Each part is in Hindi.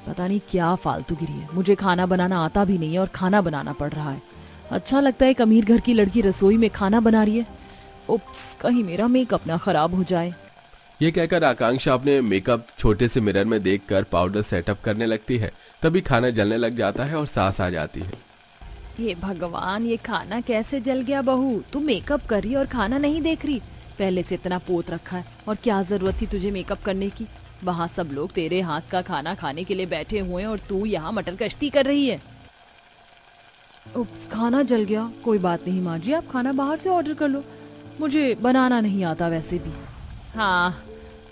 पता नहीं क्या फालतूगिरी है। मुझे खाना बनाना आता भी नहीं है और खाना बनाना पड़ रहा है। अच्छा लगता है एक अमीर घर की लड़की रसोई में खाना बना रही है। उप्स, कहीं मेरा मेकअप ना खराब हो जाए। ये कहकर आकांक्षा अपने मेकअप छोटे से मिरर में देखकर पाउडर सेटअप करने लगती है। तभी खाना जलने लग जाता है और सांस आ जाती है। ये भगवान, ये खाना कैसे जल गया बहू? तू मेकअप कर रही और खाना नहीं देख रही? पहले से इतना पोत रखा है और क्या जरूरत थी तुझे मेकअप करने की? वहाँ सब लोग तेरे हाथ का खाना खाने के लिए बैठे हुए हैं और तू यहाँ मटर कश्ती कर रही है। उप्स, खाना जल गया। कोई बात नहीं माँ जी, आप खाना बाहर से ऑर्डर कर लो। मुझे बनाना नहीं आता वैसे भी। हाँ,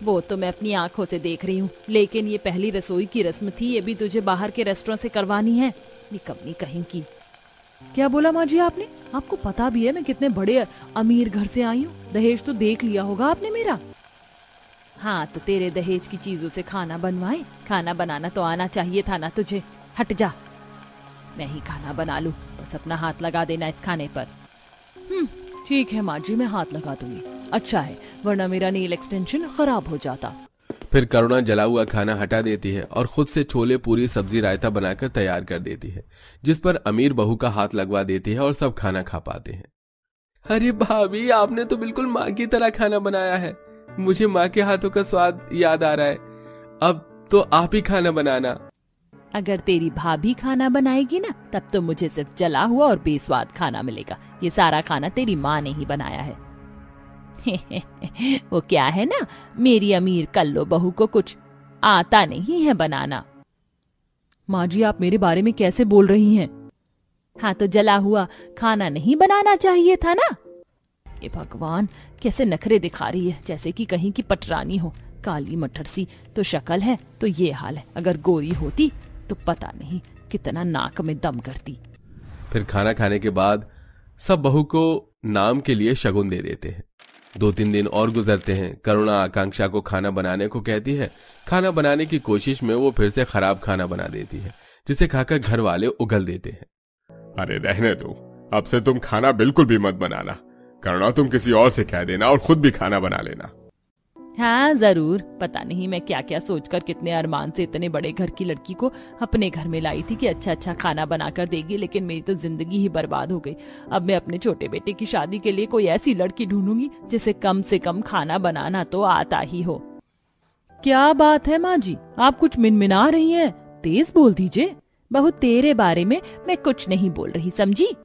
वो तो मैं अपनी आंखों से देख रही हूँ, लेकिन ये पहली रसोई की रस्म थी, ये भी तुझे बाहर के रेस्टोरेंट से करवानी है। निकम्मी कहीं की। क्या बोला माँ जी आपने? आपको पता भी है मैं कितने बड़े अमीर घर से आई हूँ? दहेज तो देख लिया होगा आपने मेरा। हाँ, तो तेरे दहेज की चीजों से खाना बनवाए? खाना बनाना तो आना चाहिए था ना तुझे। हट जा, मैं ही खाना बना लूं, बस अपना हाथ लगा देना इस खाने पर। ठीक है माँ जी, मैं हाथ लगा दूंगी। अच्छा है, वरना मेरा नेल एक्सटेंशन खराब हो जाता। फिर करुणा जला हुआ खाना हटा देती है और खुद से छोले पूरी सब्जी रायता बनाकर तैयार कर देती है, जिस पर अमीर बहू का हाथ लगवा देती है और सब खाना खा पाते हैं। अरे भाभी, आपने तो बिल्कुल माँ की तरह खाना बनाया है। मुझे माँ के हाथों का स्वाद याद आ रहा है। अब तो आप ही खाना बनाना। अगर तेरी भाभी खाना बनाएगी ना, तब तो मुझे सिर्फ जला हुआ और बेस्वाद खाना मिलेगा। ये सारा खाना तेरी माँ ने ही बनाया है। वो क्या है ना, मेरी अमीर कल्लो बहू को कुछ आता नहीं है बनाना। माँ जी, आप मेरे बारे में कैसे बोल रही हैं? हाँ, तो जला हुआ खाना नहीं बनाना चाहिए था ना। ये भगवान, कैसे नखरे दिखा रही है, जैसे कि कहीं की पटरानी हो। काली मटर सी तो शक्ल है, तो ये हाल है। अगर गोरी होती तो पता नहीं कितना नाक में दम करती। फिर खाना खाने के बाद सब बहू को नाम के लिए शगुन दे देते हैं। 2-3 दिन और गुजरते हैं। करुणा आकांक्षा को खाना बनाने को कहती है। खाना बनाने की कोशिश में वो फिर से खराब खाना बना देती है, जिसे खाकर घर वाले उगल देते हैं। अरे रहने दो, अब से तुम खाना बिल्कुल भी मत बनाना। करुणा, तुम किसी और से कह देना और खुद भी खाना बना लेना। हाँ जरूर। पता नहीं मैं क्या क्या सोचकर कितने अरमान से इतने बड़े घर की लड़की को अपने घर में लाई थी कि अच्छा अच्छा खाना बनाकर देगी, लेकिन मेरी तो जिंदगी ही बर्बाद हो गई। अब मैं अपने छोटे बेटे की शादी के लिए कोई ऐसी लड़की ढूंढूंगी जिसे कम से कम खाना बनाना तो आता ही हो। क्या बात है माँ जी, आप कुछ मिनमिना रही हैं? तेज बोल दीजिए। बहू, तेरे बारे में मैं कुछ नहीं बोल रही, समझी?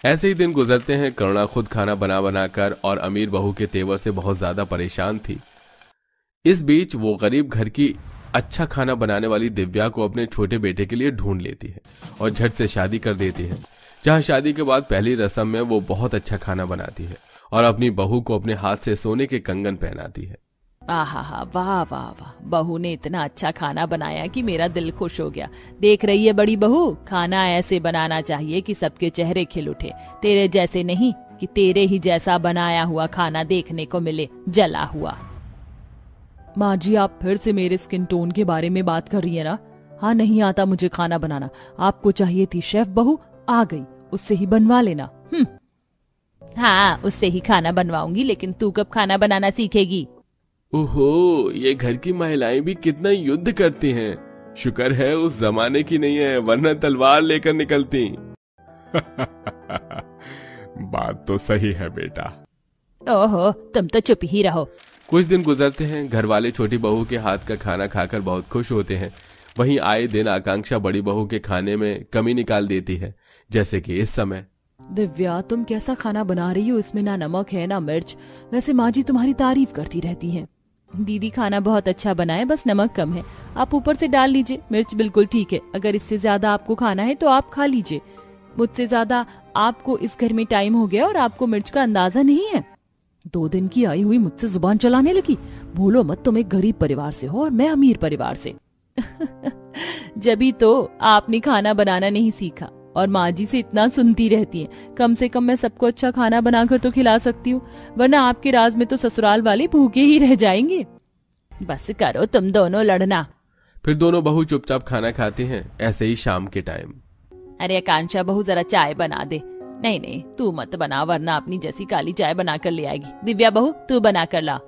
ऐसे ही दिन गुजरते हैं। करुणा खुद खाना बना बनाकर और अमीर बहू के तेवर से बहुत ज्यादा परेशान थी। इस बीच वो गरीब घर की अच्छा खाना बनाने वाली दिव्या को अपने छोटे बेटे के लिए ढूंढ लेती है और झट से शादी कर देती है। जहां शादी के बाद पहली रस्म में वो बहुत अच्छा खाना बनाती है और अपनी बहू को अपने हाथ से सोने के कंगन पहनाती है। आहा, वाह वाह वाह, बहू ने इतना अच्छा खाना बनाया कि मेरा दिल खुश हो गया। देख रही है बड़ी बहू, खाना ऐसे बनाना चाहिए कि सबके चेहरे खिल उठे। तेरे जैसे नहीं कि तेरे ही जैसा बनाया हुआ खाना देखने को मिले, जला हुआ। माँ जी, आप फिर से मेरे स्किन टोन के बारे में बात कर रही है ना? हाँ, नहीं आता मुझे खाना बनाना। आपको चाहिए थी शेफ बहू, आ गई, उससे ही बनवा लेना। हाँ, उससे ही खाना बनवाऊंगी, लेकिन तू कब खाना बनाना सीखेगी? ओहो, ये घर की महिलाएं भी कितना युद्ध करती हैं। शुक्र है उस जमाने की नहीं है, वरना तलवार लेकर निकलती। बात तो सही है बेटा। ओहो, तुम तो चुप ही रहो। कुछ दिन गुजरते हैं। घर वाले छोटी बहू के हाथ का खाना खाकर बहुत खुश होते हैं। वहीं आए दिन आकांक्षा बड़ी बहू के खाने में कमी निकाल देती है, जैसे कि इस समय। दिव्या, तुम कैसा खाना बना रही हो? इसमें ना नमक है ना मिर्च। वैसे माँ जी तुम्हारी तारीफ करती रहती हैं। दीदी खाना बहुत अच्छा बना है, बस नमक कम है। आप ऊपर से डाल लीजिए, मिर्च बिल्कुल ठीक है। अगर इससे ज्यादा आपको खाना है तो आप खा लीजिए। मुझसे ज्यादा आपको इस घर में टाइम हो गया और आपको मिर्च का अंदाजा नहीं है। 2 दिन की आई हुई मुझसे जुबान चलाने लगी। भूलो मत, तुम एक गरीब परिवार से हो और मैं अमीर परिवार से। जभी तो आपने खाना बनाना नहीं सीखा और माँ जी से इतना सुनती रहती हैं। कम से कम मैं सबको अच्छा खाना बनाकर तो खिला सकती हूँ, वरना आपके राज में तो ससुराल वाले भूखे ही रह जाएंगे। बस करो तुम दोनों लड़ना। फिर दोनों बहू चुपचाप खाना खाती हैं। ऐसे ही शाम के टाइम। अरे आकांक्षा बहू, जरा चाय बना दे। नहीं नहीं, तू मत बना, वरना अपनी जैसी काली चाय बना कर ले आएगी। दिव्या बहू, तू बना कर ला।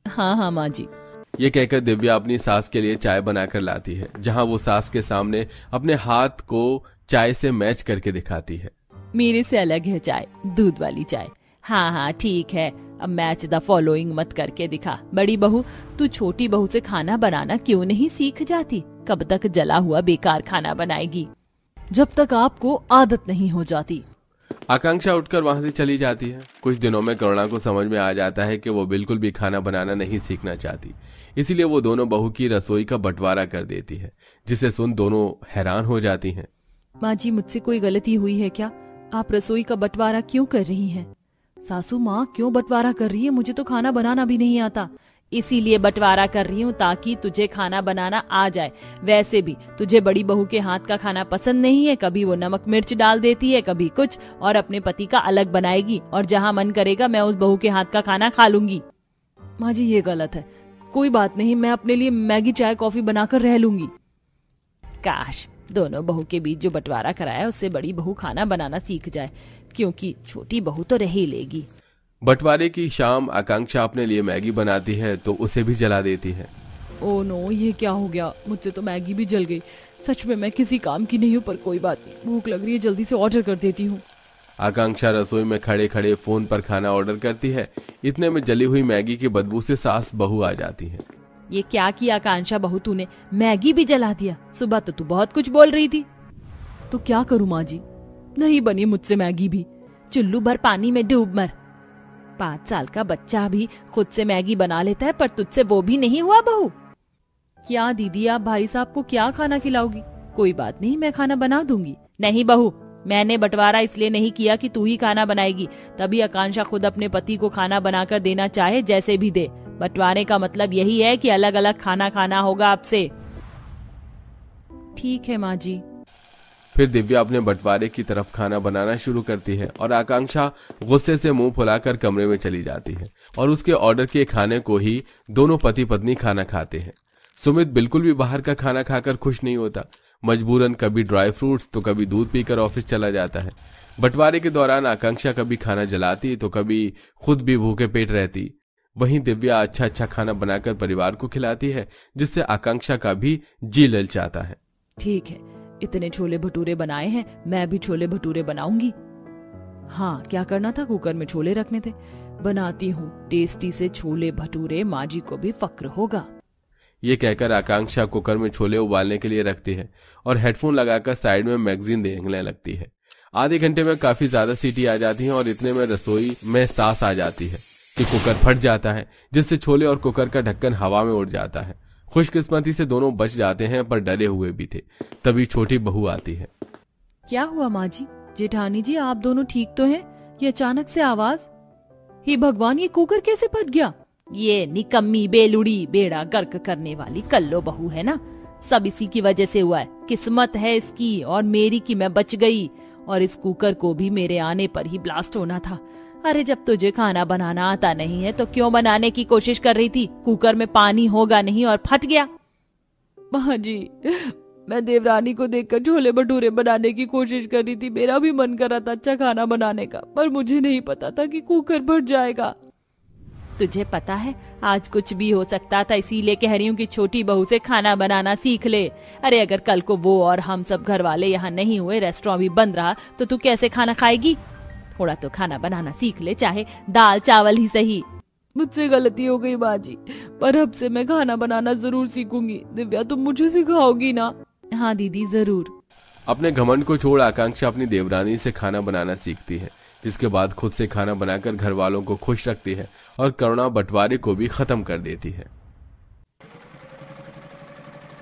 हाँ हाँ माँ जी। ये कहकर दिव्या अपनी सास के लिए चाय बनाकर लाती है, जहां वो सास के सामने अपने हाथ को चाय से मैच करके दिखाती है। मेरे से अलग है चाय, दूध वाली चाय। हाँ हाँ ठीक है, अब मैच द फॉलोइंग मत करके दिखा। बड़ी बहू, तू छोटी बहू से खाना बनाना क्यों नहीं सीख जाती? कब तक जला हुआ बेकार खाना बनाएगी? जब तक आपको आदत नहीं हो जाती। आकांक्षा उठकर वहां से चली जाती है। कुछ दिनों में करुणा को समझ में आ जाता है कि वो बिल्कुल भी खाना बनाना नहीं सीखना चाहती, इसीलिए वो दोनों बहू की रसोई का बंटवारा कर देती है, जिसे सुन दोनों हैरान हो जाती हैं। माँ जी, मुझसे कोई गलती हुई है क्या? आप रसोई का बंटवारा क्यों कर रही हैं? सासू माँ क्यों बंटवारा कर रही है? मुझे तो खाना बनाना भी नहीं आता। इसीलिए बंटवारा कर रही हूँ ताकि तुझे खाना बनाना आ जाए। वैसे भी तुझे बड़ी बहू के हाथ का खाना पसंद नहीं है, कभी वो नमक मिर्च डाल देती है, कभी कुछ, और अपने पति का अलग बनाएगी, और जहाँ मन करेगा मैं उस बहू के हाथ का खाना खा लूंगी। माँ जी ये गलत है। कोई बात नहीं, मैं अपने लिए मैगी चाय कॉफी बनाकर रह लूंगी। काश दोनों बहू के बीच जो बंटवारा कराया उससे बड़ी बहू खाना बनाना सीख जाए, क्योंकि छोटी बहू तो रह ही लेगी। बंटवारे की शाम आकांक्षा अपने लिए मैगी बनाती है तो उसे भी जला देती है। ओह नो, ये क्या हो गया? मुझसे तो मैगी भी जल गई। सच में मैं किसी काम की नहीं हूँ, पर कोई बात नहीं, भूख लग रही है, जल्दी से ऑर्डर कर देती हूँ। आकांक्षा रसोई में खड़े खड़े फोन पर खाना ऑर्डर करती है। इतने में जली हुई मैगी की बदबू से सास बहू आ जाती है। ये क्या किया आकांक्षा बहू तूने? मैगी भी जला दिया। सुबह तो तू बहुत कुछ बोल रही थी। तो क्या करूँ माँ जी, नहीं बनी मुझसे मैगी भी। चुल्लू भर पानी में डूब मर। 5 साल का बच्चा भी खुद से मैगी बना लेता है, पर तुझसे वो भी नहीं हुआ बहू। क्या दीदी, आप भाई साहब को क्या खाना खिलाओगी? कोई बात नहीं, मैं खाना बना दूंगी। नहीं बहू, मैंने बंटवारा इसलिए नहीं किया कि तू ही खाना बनाएगी, तभी आकांक्षा खुद अपने पति को खाना बनाकर देना चाहे जैसे भी दे। बंटवारे का मतलब यही है कि अलग अलग खाना खाना होगा आपसे। ठीक है माँ जी। फिर दिव्या अपने बंटवारे की तरफ खाना बनाना शुरू करती है और आकांक्षा गुस्से से मुंह फुलाकर कमरे में चली जाती है और उसके ऑर्डर किए खाने को ही दोनों पति पत्नी खाना खाते हैं। सुमित बिल्कुल भी बाहर का खाना खाकर खुश नहीं होता। मजबूरन कभी ड्राई फ्रूट्स तो कभी दूध पीकर ऑफिस चला जाता है। बंटवारे के दौरान आकांक्षा कभी खाना जलाती तो कभी खुद भी भूखे पेट रहती। वहीं दिव्या अच्छा अच्छा खाना बनाकर परिवार को खिलाती है, जिससे आकांक्षा का भी जी ललचाता है। ठीक है, इतने छोले भटूरे बनाए हैं, मैं भी छोले भटूरे बनाऊंगी। हाँ, क्या करना था? कुकर में छोले रखने थे। बनाती हूँ टेस्टी से छोले भटूरे, माँ जी को भी फक्र होगा। ये कहकर आकांक्षा कुकर में छोले उबालने के लिए रखती है और हेडफोन लगाकर साइड में मैगजीन देखने लगती है। आधे घंटे में काफी ज्यादा सीटी आ जाती है और इतने में रसोई में सांस आ जाती है कि कुकर फट जाता है, जिससे छोले और कुकर का ढक्कन हवा में उड़ जाता है। खुशकिस्मती से दोनों बच जाते हैं, पर डरे हुए भी थे। तभी छोटी बहू आती है। क्या हुआ माँ जी? जेठानी जी, आप दोनों ठीक तो हैं? ये अचानक से आवाज, हे भगवान, ये कुकर कैसे फट गया? ये निकम्मी बेलुड़ी बेड़ा गर्क करने वाली कल्लो बहू है ना, सब इसी की वजह से हुआ है। किस्मत है इसकी और मेरी कि मैं बच गई, और इस कुकर को भी मेरे आने पर ही ब्लास्ट होना था। अरे जब तुझे खाना बनाना आता नहीं है तो क्यों बनाने की कोशिश कर रही थी? कुकर में पानी होगा नहीं और फट गया। माँ जी, मैं देवरानी को देखकर छोले भटूरे बनाने की कोशिश कर रही थी। मेरा भी मन कर रहा था अच्छा खाना बनाने का, पर मुझे नहीं पता था कि कुकर फट जाएगा। तुझे पता है आज कुछ भी हो सकता था, इसीलिए कह रही हूँ कि छोटी बहू से खाना बनाना सीख ले। अरे अगर कल को वो और हम सब घर वाले यहाँ नहीं हुए, रेस्टोरेंट भी बंद रहा, तो तू कैसे खाना खाएगी? थोड़ा तो खाना बनाना सीख ले, चाहे दाल चावल ही सही। मुझसे गलती हो गई माँ जी, पर अब से मैं खाना बनाना जरूर सीखूंगी। दिव्या, तुम मुझे सिखाओगी ना? हाँ दीदी, जरूर। अपने घमंड को छोड़ आकांक्षा अपनी देवरानी से खाना बनाना सीखती है, जिसके बाद खुद से खाना बनाकर घर वालों को खुश रखती है और करुणा बंटवारे को भी खत्म कर देती है।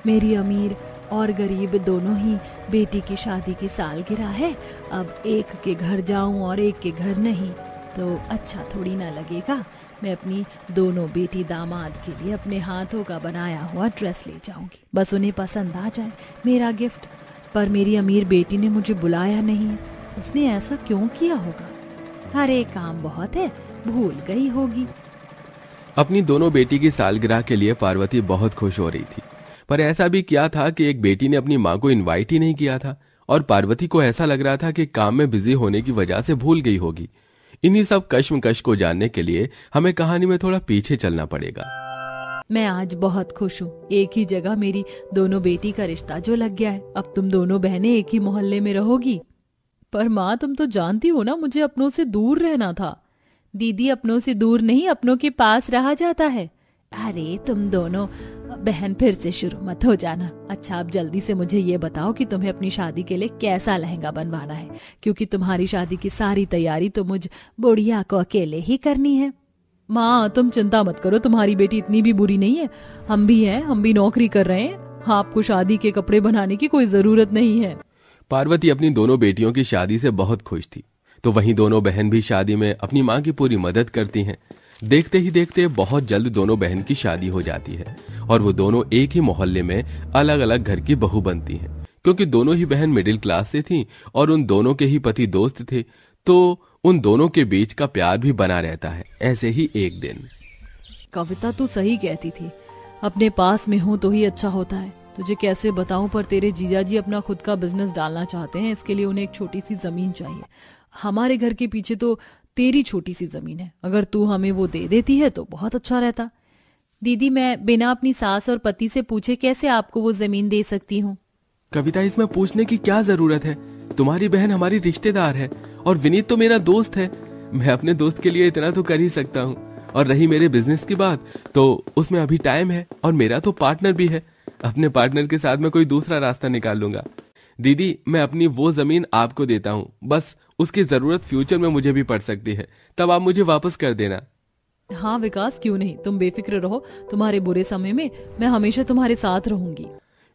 मेरी अमीर और गरीब दोनों ही बेटी की शादी की सालगिरह है। अब एक के घर जाऊं और एक के घर नहीं तो अच्छा थोड़ी ना लगेगा। मैं अपनी दोनों बेटी दामाद के लिए अपने हाथों का बनाया हुआ ड्रेस ले जाऊंगी, बस उन्हें पसंद आ जाए मेरा गिफ्ट। पर मेरी अमीर बेटी ने मुझे बुलाया नहीं है, उसने ऐसा क्यों किया होगा? अरे काम बहुत है, भूल गई होगी। अपनी दोनों बेटी की सालगिरह के लिए पार्वती बहुत खुश हो रही थी, पर ऐसा भी किया था कि एक बेटी ने अपनी माँ को इनवाइट ही नहीं किया था और पार्वती को ऐसा लग रहा था कि काम में बिजी होने की वजह से भूल गई होगी। इन्हीं सब कश्मकश को जानने के लिए हमें कहानी में थोड़ा पीछे चलना पड़ेगा। मैं आज बहुत खुश हूँ। एक ही जगह मेरी दोनों बेटी का रिश्ता जो लग गया है। अब तुम दोनों बहनें एक ही मोहल्ले में रहोगी। पर माँ, तुम तो जानती हो ना, मुझे अपनों से दूर रहना था। दीदी, अपनों से दूर नहीं, अपनों के पास रहा जाता है। अरे तुम दोनों बहन फिर से शुरू मत हो जाना। अच्छा, अब जल्दी से मुझे ये बताओ कि तुम्हें अपनी शादी के लिए कैसा लहंगा बनवाना है, क्योंकि तुम्हारी शादी की सारी तैयारी तो मुझ बुढ़िया को अकेले ही करनी है। माँ, तुम चिंता मत करो, तुम्हारी बेटी इतनी भी बुरी नहीं है। हम भी हैं, हम भी नौकरी कर रहे हैं। आपको शादी के कपड़े बनाने की कोई जरूरत नहीं है। पार्वती अपनी दोनों बेटियों की शादी से बहुत खुश थी, तो वहीं दोनों बहन भी शादी में अपनी माँ की पूरी मदद करती हैं। देखते ही देखते बहुत जल्द दोनों बहन की शादी हो जाती है और वो दोनों एक ही मोहल्ले में अलग अलग घर की बहू बनती हैं। क्योंकि दोनों ही बहन मिडिल क्लास से थीं और उन दोनों के ही पति दोस्त थे, तो उन दोनों के बीच का प्यार भी बना रहता है। ऐसे ही एक दिन, कविता, तू सही कहती थी, अपने पास में हो तो ही अच्छा होता है। तुझे कैसे बताऊं, पर तेरे जीजा जी अपना खुद का बिजनेस डालना चाहते हैं। इसके लिए उन्हें एक छोटी सी जमीन चाहिए। हमारे घर के पीछे तो तेरी छोटी सी जमीन है, अगर तू हमें वो दे देती है तो बहुत अच्छा रहता। दीदी, मैं बिना अपनी सास और पति से पूछे कैसे आपको वो जमीन दे सकती हूँ? कविता, इसमें पूछने की क्या जरूरत है? तुम्हारी बहन हमारी रिश्तेदार है और विनीत तो मेरा दोस्त है। मैं अपने दोस्त के लिए इतना तो कर ही सकता हूँ। और रही मेरे बिजनेस की बात, तो उसमें अभी टाइम है और मेरा तो पार्टनर भी है। अपने पार्टनर के साथ मैं कोई दूसरा रास्ता निकाल लूंगा। दीदी, मैं अपनी वो जमीन आपको देता हूँ, बस उसकी जरूरत फ्यूचर में मुझे भी पड़ सकती है, तब आप मुझे वापस कर देना। हाँ विकास, क्यों नहीं, तुम बेफिक्र रहो। तुम्हारे बुरे समय में मैं हमेशा तुम्हारे साथ रहूंगी।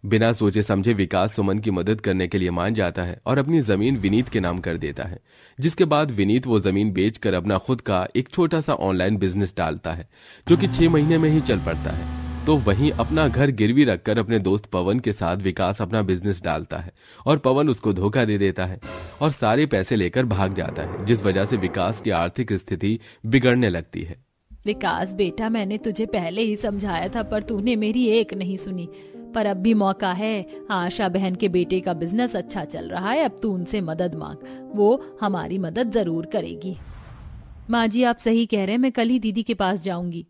बिना सोचे समझे विकास सुमन की मदद करने के लिए मान जाता है और अपनी जमीन विनीत के नाम कर देता है। जिसके बाद विनीत वो जमीन बेचकर अपना खुद का एक छोटा सा ऑनलाइन बिजनेस डालता है, जो कि 6 महीने में ही चल पड़ता है। तो वहीं अपना घर गिरवी रखकर अपने दोस्त पवन के साथ विकास अपना बिजनेस डालता है और पवन उसको धोखा दे देता है और सारे पैसे लेकर भाग जाता है, जिस वजह से विकास की आर्थिक स्थिति बिगड़ने लगती है। विकास बेटा, मैंने तुझे पहले ही समझाया था, पर तूने मेरी एक नहीं सुनी। पर अब भी मौका है। आशा बहन के बेटे का बिजनेस अच्छा चल रहा है, अब तू उनसे मदद मांग, वो हमारी मदद जरूर करेगी। माँ जी, आप सही कह रहे हैं, मैं कल ही दीदी के पास जाऊंगी।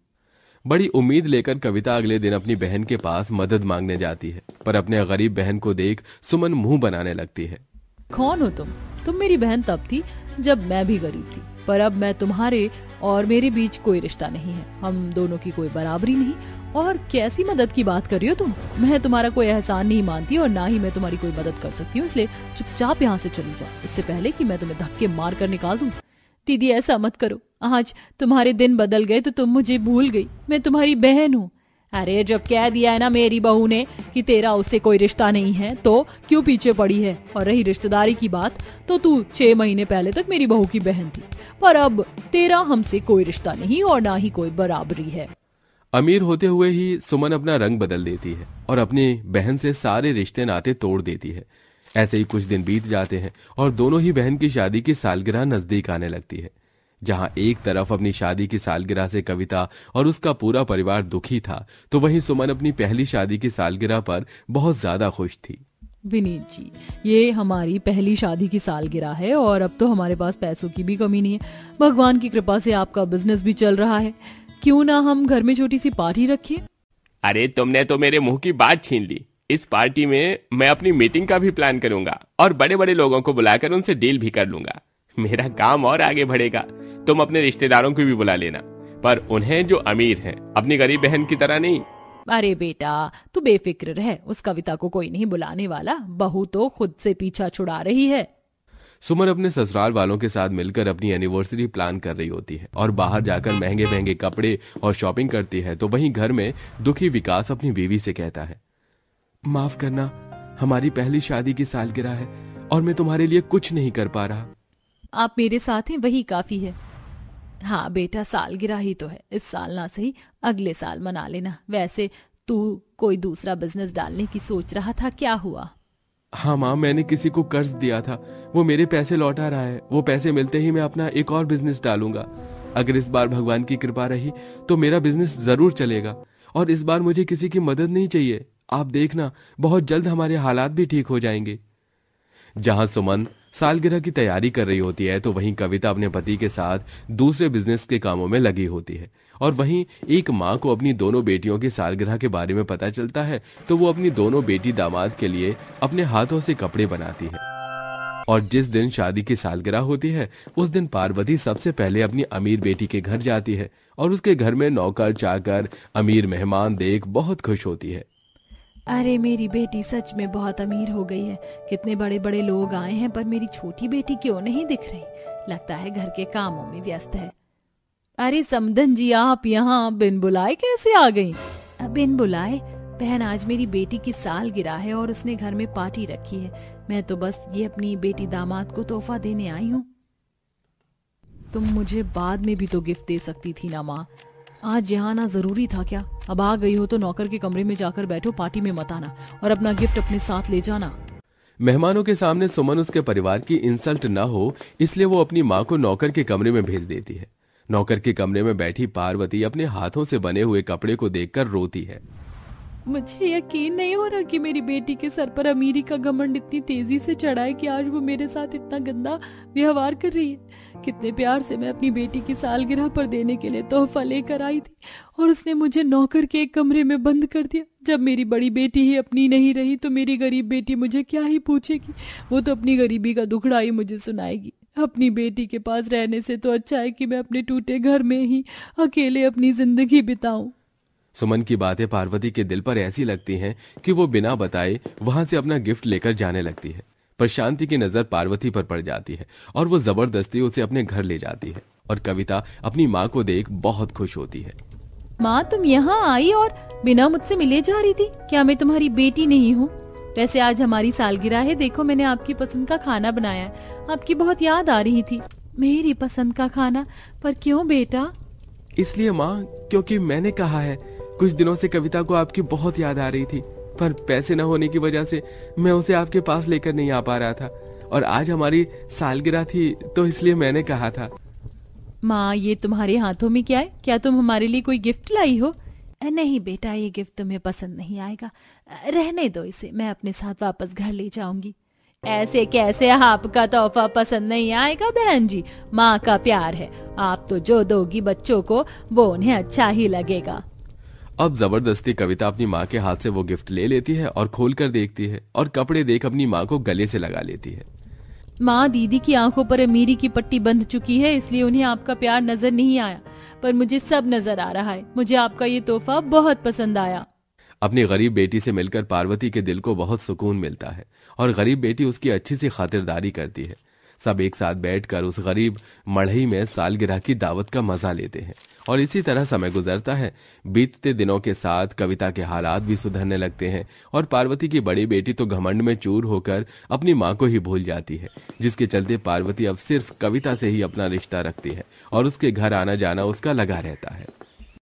बड़ी उम्मीद लेकर कविता अगले दिन अपनी बहन के पास मदद मांगने जाती है, पर अपने गरीब बहन को देख सुमन मुंह बनाने लगती है। कौन हो तुम? तुम मेरी बहन तब थी जब मैं भी गरीब थी, पर अब मैं तुम्हारे और मेरे बीच कोई रिश्ता नहीं है। हम दोनों की कोई बराबरी नहीं। और कैसी मदद की बात कर रही हो तुम? मैं तुम्हारा कोई एहसान नहीं मानती और ना ही मैं तुम्हारी कोई मदद कर सकती हूँ, इसलिए चुपचाप यहाँ से चली जाओ, इससे पहले कि मैं तुम्हें धक्के मार कर निकाल दूं। दीदी, ऐसा मत करो। आज तुम्हारे दिन बदल गए तो तुम मुझे भूल गई। मैं तुम्हारी बहन हूँ। अरे, जब कह दिया है ना मेरी बहू ने कि तेरा उससे कोई रिश्ता नहीं है, तो क्यों पीछे पड़ी है? और रही रिश्तेदारी की बात, तो तू 6 महीने पहले तक मेरी बहू की बहन थी, पर अब तेरा हमसे कोई रिश्ता नहीं और ना ही कोई बराबरी है। अमीर होते हुए ही सुमन अपना रंग बदल देती है और अपनी बहन से सारे रिश्ते नाते तोड़ देती है। ऐसे ही कुछ दिन बीत जाते हैं और दोनों ही बहन की शादी की सालगिरह नजदीक आने लगती है। जहां एक तरफ अपनी शादी की सालगिरह से कविता और उसका पूरा परिवार दुखी था, तो वहीं सुमन अपनी पहली शादी की सालगिरह पर बहुत ज्यादा खुश थी। विनीत जी, ये हमारी पहली शादी की सालगिरह है और अब तो हमारे पास पैसों की भी कमी नहीं है। भगवान की कृपा से आपका बिजनेस भी चल रहा है, क्यों ना हम घर में छोटी सी पार्टी रखें? अरे, तुमने तो मेरे मुंह की बात छीन ली। इस पार्टी में मैं अपनी मीटिंग का भी प्लान करूंगा और बड़े बड़े लोगों को बुलाकर उनसे डील भी कर लूंगा। मेरा काम और आगे बढ़ेगा। तुम अपने रिश्तेदारों को भी बुला लेना, पर उन्हें जो अमीर हैं, अपनी गरीब बहन की तरह नहीं। अरे बेटा, तू बेफिक्र रह, उस कविता को कोई नहीं बुलाने वाला। बहू तो खुद से पीछा छुड़ा रही है। सुमन अपने ससुराल वालों के साथ मिलकर अपनी एनिवर्सरी प्लान कर रही होती है और बाहर जाकर महंगे महंगे कपड़े और शॉपिंग करती है। तो वहीं घर में दुखी विकास अपनी बीवी से कहता है, माफ करना, हमारी पहली शादी की सालगिरह है और मैं तुम्हारे लिए कुछ नहीं कर पा रहा। आप मेरे साथ हैं, वही काफी है। हाँ बेटा, सालगिरह ही तो है, इस साल ना सही अगले साल मना लेना। वैसे तू कोई दूसरा बिजनेस डालने की सोच रहा था, क्या हुआ? हाँ माँ, मैंने किसी को कर्ज दिया था, वो मेरे पैसे लौटा रहा है। वो पैसे मिलते ही मैं अपना एक और बिजनेस डालूंगा। अगर इस बार भगवान की कृपा रही तो मेरा बिजनेस जरूर चलेगा और इस बार मुझे किसी की मदद नहीं चाहिए। आप देखना, बहुत जल्द हमारे हालात भी ठीक हो जाएंगे। जहां सुमन सालगिरह की तैयारी कर रही होती है तो वहीं कविता अपने पति के साथ दूसरे बिजनेस के कामों में लगी होती है। और वहीं एक माँ को अपनी दोनों बेटियों की सालगिरह के बारे में पता चलता है तो वो अपनी दोनों बेटी दामाद के लिए अपने हाथों से कपड़े बनाती है। और जिस दिन शादी की सालगिरह होती है उस दिन पार्वती सबसे पहले अपनी अमीर बेटी के घर जाती है और उसके घर में नौकर चाकर अमीर मेहमान देख बहुत खुश होती है। अरे मेरी बेटी सच में बहुत अमीर हो गई है। कितने बड़े बड़े लोग आए हैं पर मेरी छोटी बेटी क्यों नहीं दिख रही? लगता है घर के कामों में व्यस्त है। अरे समधन जी, आप यहाँ बिन बुलाए कैसे आ गई? बिन बुलाए? बहन, आज मेरी बेटी की सालगिरह है और उसने घर में पार्टी रखी है। मैं तो बस ये अपनी बेटी दामाद को तोहफा देने आई हूँ। तुम मुझे बाद में भी तो गिफ्ट दे सकती थी ना माँ। आज यहाँ आना जरूरी था क्या? अब आ गई हो तो नौकर के कमरे में जाकर बैठो, पार्टी में मत आना और अपना गिफ्ट अपने साथ ले जाना। मेहमानों के सामने सुमन उसके परिवार की इंसल्ट न हो इसलिए वो अपनी माँ को नौकर के कमरे में भेज देती है। नौकर के कमरे में बैठी पार्वती अपने हाथों से बने हुए कपड़े को देखकर रोती है। मुझे यकीन नहीं हो रहा कि मेरी बेटी के सर पर अमीरी का घमंड इतनी तेजी से चढ़ा है कि आज वो मेरे साथ इतना गंदा व्यवहार कर रही है। कितने प्यार से मैं अपनी बेटी की सालगिरह पर देने के लिए तोहफा लेकर आई थी और उसने मुझे नौकर के एक कमरे में बंद कर दिया। जब मेरी बड़ी बेटी ही अपनी नहीं रही तो मेरी गरीब बेटी मुझे क्या ही पूछेगी? वो तो अपनी गरीबी का दुखड़ा ही मुझे सुनाएगी। अपनी बेटी के पास रहने से तो अच्छा है कि मैं अपने टूटे घर में ही अकेले अपनी जिंदगी बिताऊं। सुमन की बातें पार्वती के दिल पर ऐसी लगती हैं कि वो बिना बताए वहां से अपना गिफ्ट लेकर जाने लगती है। पर शांति की नजर पार्वती पर पड़ जाती है और वो जबरदस्ती उसे अपने घर ले जाती है। और कविता अपनी माँ को देख बहुत खुश होती है। माँ, तुम यहाँ आई और बिना मुझसे मिले जा रही थी? क्या मैं तुम्हारी बेटी नहीं हूँ? वैसे आज हमारी सालगिरह है, देखो मैंने आपकी पसंद का खाना बनाया है। आपकी बहुत याद आ रही थी। मेरी पसंद का खाना? पर क्यों बेटा? इसलिए माँ, क्योंकि मैंने कहा है। कुछ दिनों से कविता को आपकी बहुत याद आ रही थी पर पैसे न होने की वजह से मैं उसे आपके पास लेकर नहीं आ पा रहा था और आज हमारी सालगिरह थी तो इसलिए मैंने कहा था। माँ, ये तुम्हारे हाथों में क्या है? क्या तुम हमारे लिए कोई गिफ्ट लाई हो? नहीं बेटा, ये गिफ्ट तुम्हें पसंद नहीं आएगा। रहने दो इसे, मैं अपने साथ वापस घर ले जाऊंगी। ऐसे कैसे आपका तोहफा पसंद नहीं आएगा बहन जी? माँ का प्यार है, आप तो जो दोगी बच्चों को वो उन्हें अच्छा ही लगेगा। अब जबरदस्ती कविता अपनी माँ के हाथ से वो गिफ्ट ले लेती है और खोल कर देखती है और कपड़े देख अपनी माँ को गले से लगा लेती है। माँ, दीदी की आंखों पर अमीरी की पट्टी बंध चुकी है इसलिए उन्हें आपका प्यार नजर नहीं आया, पर मुझे सब नजर आ रहा है। मुझे आपका ये तोहफा बहुत पसंद आया। अपनी गरीब बेटी से मिलकर पार्वती के दिल को बहुत सुकून मिलता है और गरीब बेटी उसकी अच्छी सी खातिरदारी करती है। सब एक साथ बैठकर उस गरीब मढ़ई में सालगिरह की दावत का मजा लेते हैं और इसी तरह समय गुजरता है। बीतते दिनों के साथ कविता के हालात भी सुधरने लगते हैं और पार्वती की बड़ी बेटी तो घमंड में चूर होकर अपनी माँ को ही भूल जाती है, जिसके चलते पार्वती अब सिर्फ कविता से ही अपना रिश्ता रखती है और उसके घर आना जाना उसका लगा रहता है।